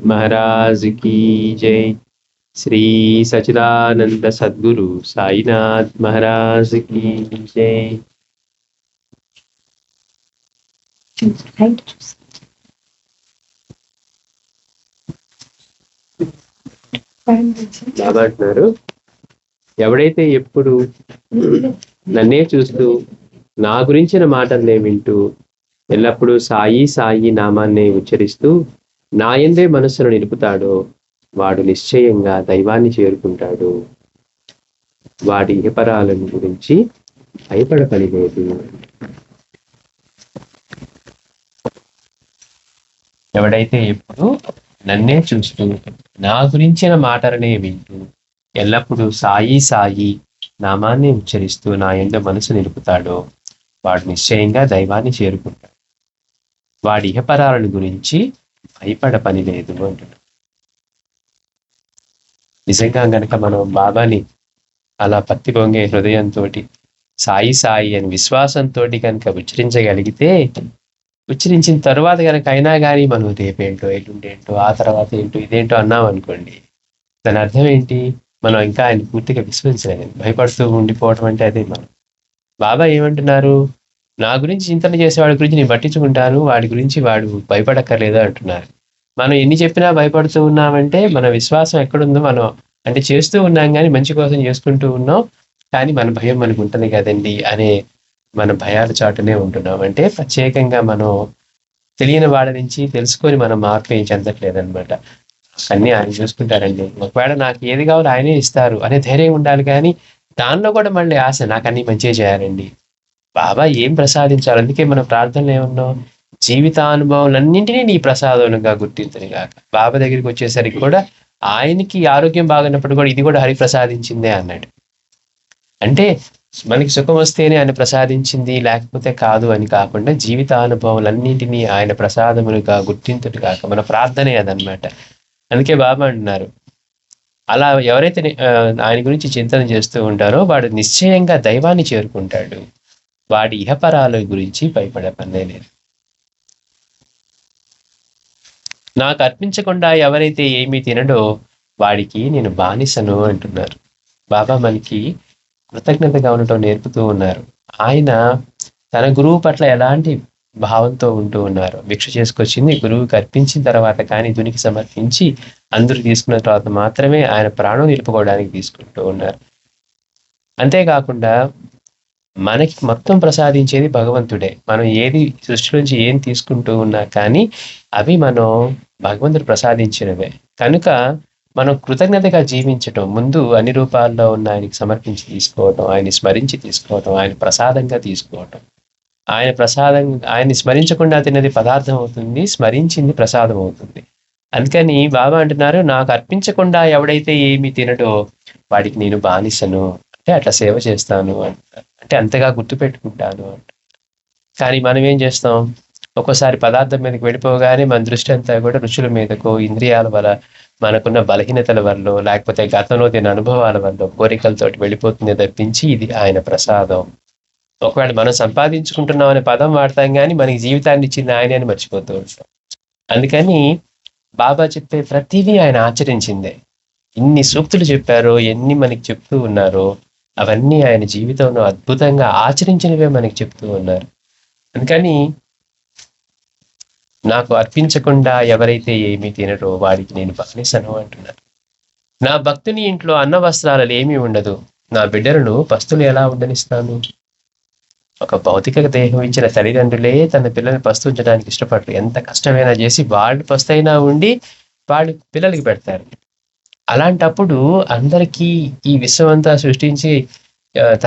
महाराज की जय। श्री सच्चिदानंद सद्गुरु साईनाथ महाराज की जय। బాబా అంటున్నారు, ఎవడైతే ఎప్పుడు నన్నే చూస్తూ నా గురించిన మాటలనే వింటూ ఎల్లప్పుడూ సాయి సాయి నామాన్నే ఉచ్చరిస్తూ నా యందే మనస్సును నిలుపుతాడో వాడు నిశ్చయంగా దైవాన్ని చేరుకుంటాడు. వాడి ఇహపరాలను గురించి భయపడ పని లేదు. ఎవడైతే ఎప్పుడు నన్నే చూస్తూ నా గురించిన మాటలనే వింటూ ఎల్లప్పుడూ సాయి సాయి నామాన్ని ఉచ్చరిస్తూ నా యందు మనసు నిలుపుతాడో వాడు నిశ్చయంగా దైవాన్ని చేరుకుంటాడు. వాడి ఇహపరాలను గురించి భయపడ పని లేదు అంటున్నాడు. నిజంగా గనక మనం బాబాని అలా పత్తి పొంగే హృదయంతో సాయి సాయి అని విశ్వాసంతో కనుక ఉచ్చరించగలిగితే, ఉచ్చరించిన తర్వాత కనుక అయినా కానీ మనం రేపేంటో ఎల్లుండేంటో ఆ తర్వాత ఏంటో ఇదేంటో అన్నాం అనుకోండి, దాని అర్థం ఏంటి? మనం ఇంకా ఆయన పూర్తిగా విశ్వసించలేదు. భయపడుతూ ఉండిపోవటం అంటే అదే. మనం బాబా ఏమంటున్నారు? నా గురించి చింతన చేసేవాడి గురించి నేను పట్టించుకుంటాను, వాడి గురించి వాడు భయపడక్కర్లేదు అంటున్నారు. మనం ఎన్ని చెప్పినా భయపడుతూ ఉన్నామంటే మన విశ్వాసం ఎక్కడుందో, మనం అంటే చేస్తూ ఉన్నాం కానీ మంచి కోసం చేసుకుంటూ ఉన్నాం, కానీ మన భయం మనకు ఉంటుంది కదండి అనే మన భయాల చాటునే ఉంటున్నాం. అంటే ప్రత్యేకంగా మనం తెలియని వాడి నుంచి తెలుసుకొని మనం మార్పు ఏం చెందట్లేదనమాట. అన్నీ ఆయన చూసుకుంటారండి, ఒకవేళ నాకు ఏది కావాలో ఆయనే ఇస్తారు అనే ధైర్యం ఉండాలి. కానీ దానిలో కూడా మళ్ళీ ఆశ, నాకు అన్ని మంచిగా చేయాలండి, బాబా ఏం ప్రసాదించాలి. అందుకే మన ప్రార్థనలు ఏమన్నాం? జీవితానుభవాలన్నింటినీ నీ ప్రసాదముగా గుర్తించని గాక. బాబా దగ్గరికి వచ్చేసరికి కూడా ఆయనకి ఆరోగ్యం బాగున్నప్పుడు కూడా ఇది కూడా హరి ప్రసాదించిందే అన్నాడు. అంటే మనకి సుఖం వస్తేనే ఆయన ప్రసాదించింది లేకపోతే కాదు అని కాకుండా జీవితానుభవాలన్నింటినీ ఆయన ప్రసాదములుగా గుర్తించుట కాక మన ప్రార్థనే అదనమాట. అందుకే బాబా అంటున్నారు, అలా ఎవరైతే ఆయన గురించి చింతన చేస్తూ ఉంటారో వాడు నిశ్చయంగా దైవాన్ని చేరుకుంటాడు. వాడి ఇహపరాల గురించి భయపడే పనే లేదు. నాకు అర్పించకుండా ఎవరైతే ఏమీ తినడో వాడికి నేను బానిసను అంటున్నారు. బాబా మనకి కృతజ్ఞతగా ఉండటం నేర్పుతూ ఉన్నారు. ఆయన తన గురువు పట్ల ఎలాంటి భావంతో ఉంటూ ఉన్నారు. భిక్ష చేసుకొచ్చింది గురువుకి అర్పించిన తర్వాత కానీ దునికి సమర్పించి అందరూ తీసుకున్న తర్వాత మాత్రమే ఆయన ప్రాణం నిలుపుకోవడానికి తీసుకుంటూ ఉన్నారు. అంతేకాకుండా మనకి మొత్తం ప్రసాదించేది భగవంతుడే. మనం ఏది సృష్టి నుంచి ఏం తీసుకుంటూ ఉన్నా కానీ అవి మనం భగవంతుడు ప్రసాదించినవే. కనుక మనం కృతజ్ఞతగా జీవించటం, ముందు అన్ని రూపాల్లో ఉన్న ఆయనకి సమర్పించి తీసుకోవటం, ఆయన్ని స్మరించి తీసుకోవటం, ఆయన ప్రసాదంగా తీసుకోవటం. ఆయన ప్రసాదం, ఆయన్ని స్మరించకుండా తిన్నది పదార్థం అవుతుంది, స్మరించింది ప్రసాదం అవుతుంది. అందుకని బాబా అంటున్నారు, నాకు అర్పించకుండా ఎవడైతే ఏమి తినడో వాడికి నేను బానిసను, అంటే అట్లా సేవ చేస్తాను అంటారు. అంటే అంతగా గుర్తుపెట్టుకుంటాను అంట. కానీ మనం ఏం చేస్తాం? ఒక్కోసారి పదార్థం మీదకి వెళ్ళిపోగానే మన దృష్టి అంతా కూడా రుచుల మీదకో, ఇంద్రియాల వల్ల, మనకున్న బలహీనతల వల్ల, లేకపోతే గతంలో తిన అనుభవాల వల్ల, కోరికలతోటి వెళ్ళిపోతుంది తప్పించి ఇది ఆయన ప్రసాదం. ఒకవేళ మనం సంపాదించుకుంటున్నాం అనే పదం వాడతాం కానీ మనకి జీవితాన్ని ఇచ్చింది ఆయనే అని మర్చిపోతూ ఉంటాం. అందుకని బాబా చెప్పే ప్రతిదీ ఆయన ఆచరించిందే. ఇన్ని సూక్తులు చెప్పారో, ఎన్ని మనకి చెప్తూ ఉన్నారో అవన్నీ ఆయన జీవితంలో అద్భుతంగా ఆచరించినవే మనకి చెప్తూ ఉన్నారు. అందుకని నాకు అర్పించకుండా ఎవరైతే ఏమీ తినరో వాడికి నేను బానిసను అంటున్నారు. నా భక్తుని ఇంట్లో అన్న వస్త్రాలు ఏమీ ఉండదు, నా బిడ్డలను పస్తులు ఎలా ఉండనిస్తాను? ఒక భౌతిక దేహం ఇచ్చిన తల్లిదండ్రులే తన పిల్లల్ని పస్తు ఉంచడానికి ఇష్టపడరు. ఎంత కష్టమైనా చేసి వాళ్ళు పస్తైనా ఉండి వాళ్ళు పిల్లలకి పెడతారు. అలాంటప్పుడు అందరికీ ఈ విశ్వమంతా సృష్టించి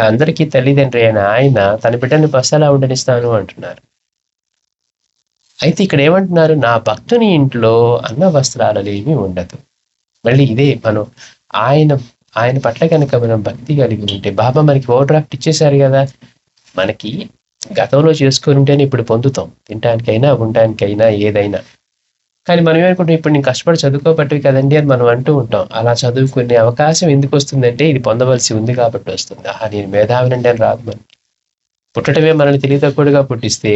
అందరికీ తల్లిదండ్రి అయిన ఆయన తన బిడ్డని పస్తలా ఉండనిస్తాను అంటున్నారు. అయితే ఇక్కడ ఏమంటున్నారు? నా భక్తుని ఇంట్లో అన్న వస్త్రాలు ఏమీ ఉండదు. మళ్ళీ ఇదే మనం ఆయన పట్ల కనుక మనం భక్తి కలిగి ఉంటే, బాబా మనకి ఓ డ్రాఫ్ట్ ఇచ్చేశారు కదా, మనకి గతంలో చేసుకొని ఉంటేనే ఇప్పుడు పొందుతాం, తినడానికైనా ఉండడానికైనా ఏదైనా. కానీ మనం ఏమనుకుంటాం, ఇప్పుడు నేను కష్టపడి చదువుకోబట్టి కదండి అని మనం అంటూ ఉంటాం. అలా చదువుకునే అవకాశం ఎందుకు వస్తుందంటే ఇది పొందవలసి ఉంది కాబట్టి వస్తుంది. నేను మేధావినండి అని రాదు. మనం పుట్టడమే మనల్ని తెలివి తక్కువగా పుట్టిస్తే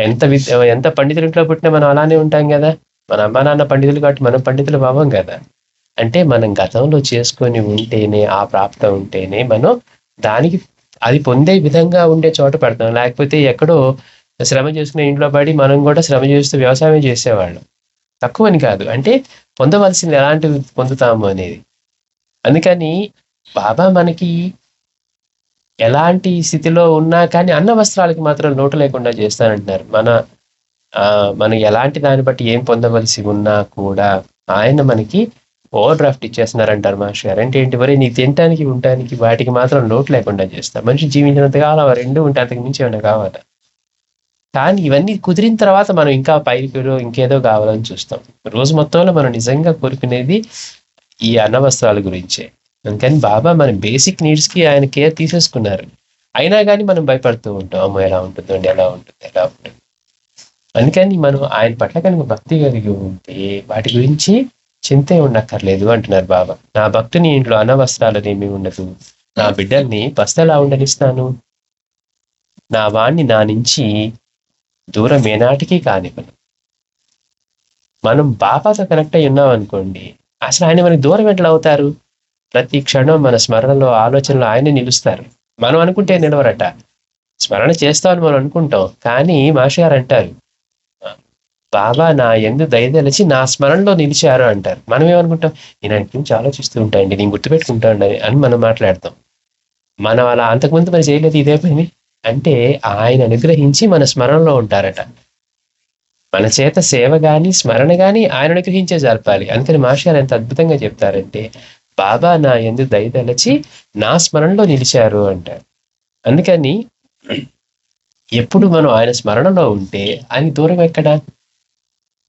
ఎంత పండితుల ఇంట్లో పుట్టినా మనం అలానే ఉంటాం కదా. మన అమ్మా నాన్న పండితులు కాబట్టి మనం పండితులు అవ్వం కదా. అంటే మనం గతంలో చేసుకొని ఉంటేనే, ఆ ప్రాప్త ఉంటేనే మనం దానికి అది పొందే విధంగా ఉండే చోట పెడతాం. లేకపోతే ఎక్కడో శ్రమ చేసుకునే ఇంట్లో పడి మనం కూడా శ్రమ చేస్తూ వ్యవసాయం చేసేవాళ్ళం. తక్కువని కాదు, అంటే పొందవలసింది ఎలాంటివి పొందుతాము అనేది. అందుకని బాబా మనకి ఎలాంటి స్థితిలో ఉన్నా కానీ అన్న వస్త్రాలకి మాత్రం లోటు లేకుండా చేస్తానంటున్నారు. మనం ఎలాంటి దాన్ని బట్టి ఏం పొందవలసి ఉన్నా కూడా ఆయన మనకి ఓవర్ డ్రాఫ్ట్ ఇచ్చేస్తున్నారంటారు మాస్టర్ గారు. అంటే ఏంటి, మరి నీకు తినటానికి ఉండటానికి వాటికి మాత్రం లోటు లేకుండా చేస్తారు. మనిషి జీవించినంత కాలం అవి రెండు ఉంటే అంతకు మించి ఏమైనా కావాలా? కానీ ఇవన్నీ కుదిరిన తర్వాత మనం ఇంకా పైకిలో ఇంకేదో కావాలని చూస్తాం. రోజు మొత్తంలో మనం నిజంగా కోరుకునేది ఈ అన్న వస్త్రాల గురించే. అందుకని బాబా మన బేసిక్ నీడ్స్కి ఆయన కేర్ తీసేసుకున్నారు. అయినా కానీ మనం భయపడుతూ ఉంటాం, అమ్మో ఎలా ఉంటుందండి, ఎలా ఉంటుంది. అందుకని మనం ఆయన పట్ల కనుక భక్తి కలిగి ఉంటే వాటి గురించి చింతే ఉండక్కర్లేదు అంటున్నారు బాబా. నా భక్తుని ఇంట్లో అనవసరాలనేమి ఉండదు, నా బిడ్డల్ని పస్తలా ఉండనిస్తాను, నా వాణ్ణి నా నుంచి దూరం ఏనాటికి కానివ్వను. మనం బాబాతో కనెక్ట్ అయి ఉన్నాం అనుకోండి, అసలు ఆయన మనకి దూరం ఎట్లా అవుతారు? ప్రతి క్షణం మన స్మరణలో, ఆలోచనలో ఆయనే నిలుస్తారు. మనం అనుకుంటే నిలవరట. స్మరణ చేస్తామని మనం అనుకుంటాం, కానీ మాస్టర్ గారు అంటారు, బాబా నా యందు దయదలిచి నా స్మరణలో నిలిచారు అంటారు. మనం ఏమనుకుంటాం, నేను ఆయన గురించి ఆలోచిస్తూ ఉంటాండి, నేను గుర్తుపెట్టుకుంటాను అని మనం మాట్లాడతాం. మనం అలా అంతకుముందు మరి చేయలేదు ఇదే పని. అంటే ఆయన అనుగ్రహించి మన స్మరణలో ఉంటారట. మన చేత సేవ గాని స్మరణ గాని ఆయన అనుగ్రహించే జరపాలి. అందుకని మాస్టర్ గారు ఎంత అద్భుతంగా చెప్తారంటే, బాబా నా యందు దయదలచి నా స్మరణలో నిలిచారు అంటారు. అందుకని ఎప్పుడు మనం ఆయన స్మరణలో ఉంటే ఆయన దూరం ఎక్కడా?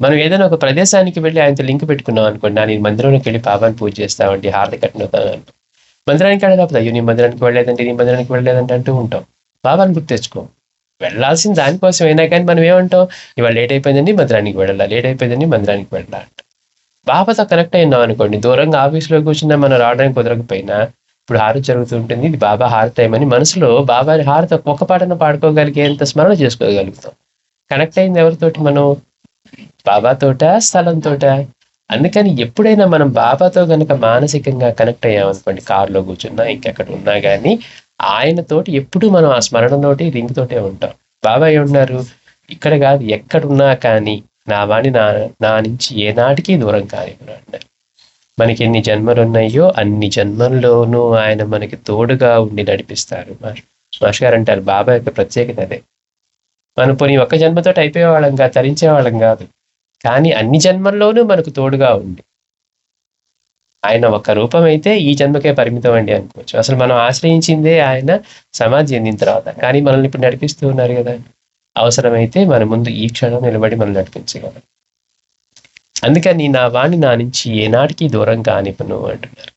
మనం ఏదైనా ఒక ప్రదేశానికి వెళ్ళి ఆయనతో లింక్ పెట్టుకున్నాం అనుకోండి, నేను మందిరంలోకి వెళ్ళి బాబాని పూజ చేస్తామండి, హారతి కట్టినవుతాను అంటాం. మందిరానికి వెళ్ళకపోతే, అయ్యో నీ మందిరానికి వెళ్ళలేదంటే అంటూ ఉంటాం. బాబాని గుర్తు తెచ్చుకో. వెళ్ళాల్సిన దానికోసం అయినా కానీ మనం ఏమంటాం, ఇవాళ లేట్ అయిపోయిందండి మందిరానికి వెళ్ళాలి అంట. బాబాతో కనెక్ట్ అయినాం అనుకోండి, దూరంగా ఆఫీస్లో కూర్చున్నా మనం రావడానికి కుదరకపోయినా, ఇప్పుడు హారతి జరుగుతూ ఉంటుంది, ఇది బాబా హారతి టైం అని మనసులో బాబాని హారతి ఒక్క పాటన పాడుకోగలిగేంత స్మరణ చేసుకోగలుగుతాం. కనెక్ట్ అయింది ఎవరితోటి? మనం బాబాతోట, స్థలంతోట. అందుకని ఎప్పుడైనా మనం బాబాతో కనుక మానసికంగా కనెక్ట్ అయ్యామనుకోండి, కారులో కూర్చున్నా ఇంకెక్కడ ఉన్నా కానీ ఆయనతోటి ఎప్పుడు మనం ఆ స్మరణతోటి లింక్ తోటే ఉంటాం. బాబా ఏమన్నారు, ఇక్కడ కాదు ఎక్కడున్నా కానీ నా వాణి నా నుంచి ఏనాటికి దూరం కానివ్వను అన్నారు. మనకి ఎన్ని జన్మలు ఉన్నాయో అన్ని జన్మల్లోనూ ఆయన మనకి తోడుగా ఉండి నడిపిస్తారు. మాస్టర్ గారు అంటారు, బాబా యొక్క ప్రత్యేకత అదే. మనం పోనీ ఒక్క జన్మతో అయిపోయేవాళ్ళం కాదు, తరించేవాళ్ళం కాదు, కానీ అన్ని జన్మల్లోనూ మనకు తోడుగా ఉంది. ఆయన ఒక రూపం అయితే ఈ జన్మకే పరిమితం అండి అనుకోవచ్చు. అసలు మనం ఆశ్రయించిందే ఆయన సమాధి చెందిన తర్వాత, కానీ మనల్ని ఇప్పుడు నడిపిస్తూ ఉన్నారు కదా. అవసరమైతే మన ముందు ఈ క్షణం నిలబడి మనం నడిపించగలం. అందుకని నా వాణి నా నుంచి ఏనాటికి దూరం కానివ్వను అంటున్నారు.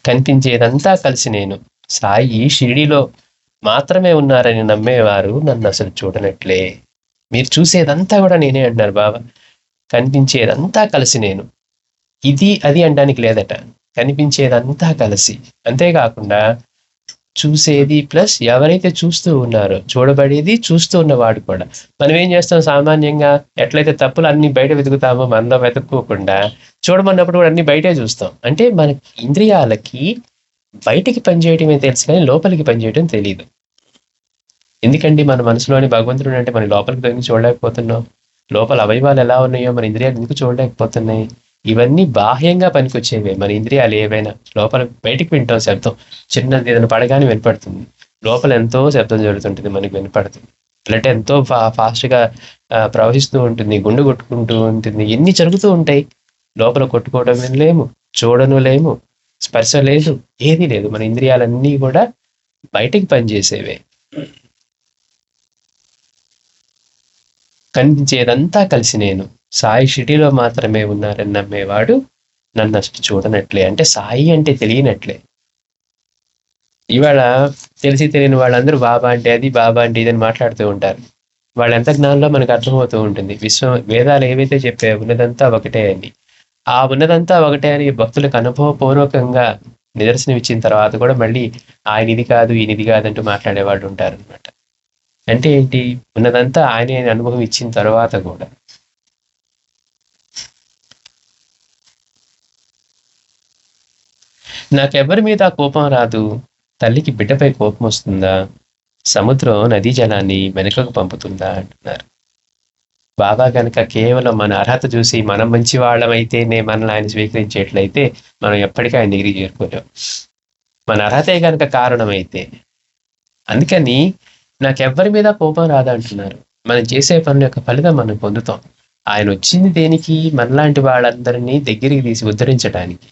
కనిపించేదంతా కలిసి నేను, సాయి షిరిడిలో మాత్రమే ఉన్నారని నమ్మేవారు నన్ను అసలు చూడనట్లే. మీరు చూసేదంతా కూడా నేనే అంటున్నారు బాబా. కనిపించేదంతా కలిసి నేను, ఇది అది అనడానికి లేదట, కనిపించేదంతా కలిసి. అంతేకాకుండా చూసేది ప్లస్ ఎవరైతే చూస్తూ ఉన్నారో, చూడబడేది చూస్తూ ఉన్నవాడు కూడా. మనం ఏం చేస్తాం, సామాన్యంగా ఎట్లయితే తప్పులు అన్ని బయట వెతుకుతామో మనలో వెతుక్కోకుండా చూడమన్నప్పుడు కూడా అన్ని బయటే చూస్తాం. అంటే మన ఇంద్రియాలకి బయటికి పనిచేయటమే తెలుసు కానీ లోపలికి పనిచేయటం తెలియదు. ఎందుకండి మన మనసులోని భగవంతుడు అంటే మన లోపలికి తగ్గి చూడలేకపోతున్నాం. లోపల అవయవాలు ఎలా ఉన్నాయో మన ఇంద్రియాలు ఎందుకు చూడలేకపోతున్నాయి? ఇవన్నీ బాహ్యంగా పనికొచ్చేవే. మన ఇంద్రియాలు ఏవైనా లోపల బయటికి వింటాం శబ్దం, చిన్నది ఏదైనా పడగానే వినపడుతుంది. లోపల ఎంతో శబ్దం జరుగుతుంటుంది, మనకి వినపడుతుంది. బ్లడ్ ఎంతో ఫాస్ట్గా ప్రవహిస్తూ ఉంటుంది, గుండె కొట్టుకుంటూ ఉంటుంది, ఎన్ని జరుగుతూ ఉంటాయి. లోపల కొట్టుకోవడం వినలేము, చూడను లేము, స్పర్శ లేదు, ఏది లేదు. మన ఇంద్రియాలన్నీ కూడా బయటికి పనిచేసేవే. కనిపించేదంతా కలిసి నేను, సాయి షిరిడిలో మాత్రమే ఉన్నారని నమ్మేవాడు నన్ను అసలు చూడనట్లే. అంటే సాయి అంటే తెలియనట్లే. ఇవాళ తెలిసి తెలియని వాళ్ళందరూ బాబా అంటే అది, బాబా అంటే ఇదని మాట్లాడుతూ ఉంటారు. వాళ్ళ ఎంత జ్ఞానంలో మనకు అర్థమవుతూ ఉంటుంది. వేదాలు ఏవైతే చెప్పే ఉన్నదంతా ఒకటే అని, ఆ ఉన్నదంతా ఒకటే అని భక్తులకు అనుభవపూర్వకంగా నిదర్శనం ఇచ్చిన తర్వాత కూడా మళ్ళీ ఆయన ఇది కాదు ఈయన ఇది కాదంటూ మాట్లాడేవాళ్ళు ఉంటారు అనమాట. అంటే ఏంటి? ఉన్నదంతా ఆయనే అనుభవం ఇచ్చిన తర్వాత కూడా. నాకెవ్వరి మీద కోపం రాదు. తల్లికి బిడ్డపై కోపం వస్తుందా? సముద్రం నదీ జలాన్ని వెనుకకు పంపుతుందా అంటున్నారు. బాబా కనుక కేవలం మన అర్హత చూసి మనం మంచి వాళ్ళమైతేనే మనల్ని ఆయన స్వీకరించేట్లయితే మనం ఎప్పటికీ ఆయన దగ్గరికి చేరుకోలేం. మన అర్హతే కనుక కారణమైతే. అందుకని నాకెవ్వరి మీద కోపం రాదంటున్నారు. మనం చేసే పనుల యొక్క ఫలితం మనం పొందుతాం. ఆయన వచ్చింది దేనికి? మనలాంటి వాళ్ళందరినీ దగ్గరికి తీసి ఉద్ధరించడానికి.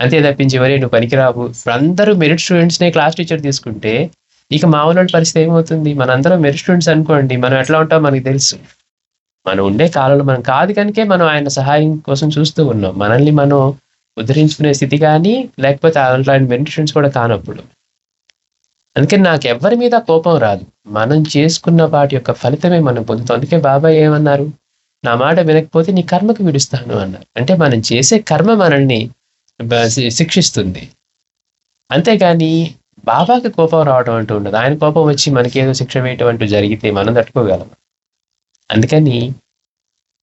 అంతే తప్పించి ఎవరే నువ్వు పనికిరావు. ఇప్పుడు అందరూ మెరిట్ స్టూడెంట్స్నే క్లాస్ టీచర్ తీసుకుంటే ఇక మామూలు పరిస్థితి ఏమవుతుంది? మనందరం మెరిట్ స్టూడెంట్స్ అనుకోండి, మనం ఎట్లా ఉంటామో మనకు తెలుసు. మనం ఉండే కాలంలో మనం కాదు కనుకే మనం ఆయన సహాయం కోసం చూస్తూ ఉన్నాం. మనల్ని మనం ఉద్ధరించుకునే స్థితి కానీ లేకపోతే అలాంటి మెరిట్ స్టూడెంట్స్ కూడా కానప్పుడు. అందుకని నాకు ఎవరి మీద కోపం రాదు. మనం చేసుకున్న వాటి యొక్క ఫలితమే మనం పొందుతాం. అందుకే బాబా ఏమన్నారు? నా మాట వినకపోతే నీ కర్మకు విడుస్తాను అన్నారు. అంటే మనం చేసే కర్మ మనల్ని శిక్షిస్తుంది. అంతేగాని బాబాకి కోపం రావడం అంటూ ఉండదు. ఆయన కోపం వచ్చి మనకేదో శిక్ష వేయటం అంటూ జరిగితే మనం తట్టుకోగలం. అందుకని